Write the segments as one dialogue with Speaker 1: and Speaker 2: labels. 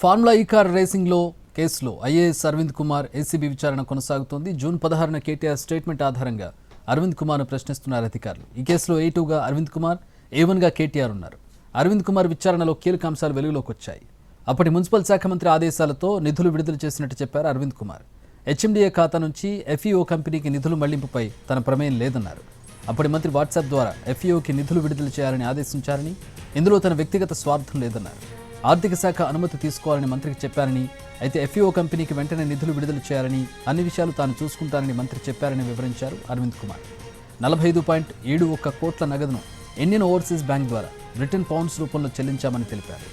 Speaker 1: Formula ఈ car రేసింగ్లో కేసులో IAS Arvind Kumar ACB విచారణ కొనసాగుతోంది. జూన్ 16న కేటీఆర్ స్టేట్మెంట్ ఆధారంగా అరవింద్ కుమార్ను ప్రశ్నిస్తున్నారు అధికారులు. ఈ కేసులో A2గా అరవింద్ కుమార్, A1గా కేటీఆర్ ఉన్నారు. అరవింద్ కుమార్ విచారణలో కీలక అంశాలు వెలుగులోకి వచ్చాయి. అప్పటి మున్సిపల్ శాఖ మంత్రి ఆదేశాలతో నిధులు విడుదల చేసినట్టు చెప్పారు అరవింద్ కుమార్. HMDA ఖాతా నుంచి FEO కంపెనీకి నిధులు మళ్లింపుపై తన ప్రమేయం లేదన్నారు. అప్పటి మంత్రి వాట్సాప్ ద్వారా FEOకి నిధులు విడుదల చేయాలని ఆదేశించారని, ఇందులో తన వ్యక్తిగత స్వార్థం లేదన్నారు. ఆర్థిక శాఖ అనుమతి తీసుకోవాలని మంత్రికి చెప్పారని, అయితే FEO కంపెనీకి వెంటనే నిధులు విడుదల చేయాలని, అన్ని విషయాలు తాను చూసుకుంటానని మంత్రి చెప్పారని వివరించారు అరవింద్ కుమార్. 45.71 కోట్ల నగదును ఇండియన్ ఓవర్సీస్ బ్యాంక్ ద్వారా బ్రిటన్ పౌండ్స్ రూపంలో చెల్లించామని తెలిపారు.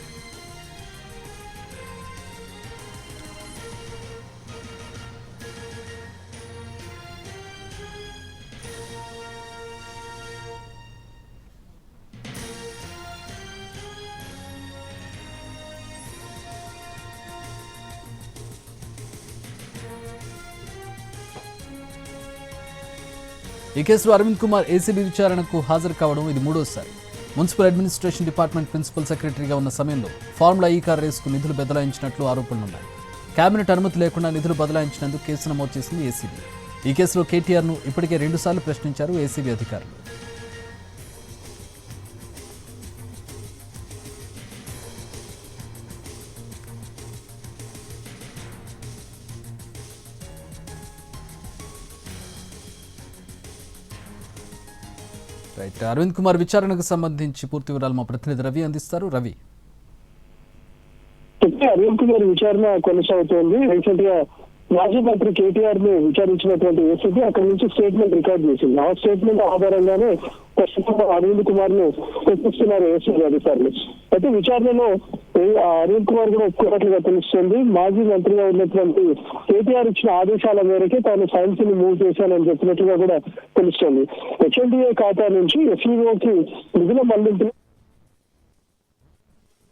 Speaker 1: ఈ కేసులో అరవింద్ కుమార్ ఏసీబీ విచారణకు హాజరు కావడం ఇది మూడోసారి. మున్సిపల్ అడ్మినిస్ట్రేషన్ డిపార్ట్మెంట్ ప్రిన్సిపల్ సెక్రటరీగా ఉన్న సమయంలో ఫార్ములా ఈ కార్ రేసుకు నిధులు బదలాయించినట్లు ఆరోపణలున్నాయి. కేబినెట్ అనుమతి లేకుండా నిధులు బదలాయించినందుకు కేసు నమోదు చేసింది ఏసీబీ. ఈ కేసులో కేటీఆర్ను ఇప్పటికే 2 సార్లు ప్రశ్నించారు ఏసీబీ అధికారులు. రైట్, అరవింద్ కుమార్ విచారణకు సంబంధించి పూర్తి వివరాలు మా ప్రతినిధి రవి అందిస్తారు. రవి,
Speaker 2: అరవింద్ కుమార్ విచారణ కొనసాగుతోంది. రీసెంట్ గా మాజీ మంత్రి కేటీఆర్ ని విచారించినటువంటి ఏసీబీ అక్కడి నుంచి స్టేట్మెంట్ రికార్డ్ చేసింది. ఆ స్టేట్మెంట్ ఆధారంగానే ప్రస్తుతం అరవింద్ కుమార్ ను ప్రశ్నిస్తున్నారు ఏసీబీ అధికారులు. అయితే విచారణలో అరవింద్ కుమార్ కూడా ఒప్పుకున్నట్లుగా తెలుస్తుంది. మాజీ మంత్రిగా ఉన్నటువంటి కేటీఆర్ ఇచ్చిన ఆదేశాల మేరకే తాను ఫైల్స్ ని మూవ్ చేశానని చెప్పినట్లుగా కూడా తెలుస్తోంది. HMDA ఖాతా నుంచి FEOకి నిధుల మళ్లింపులు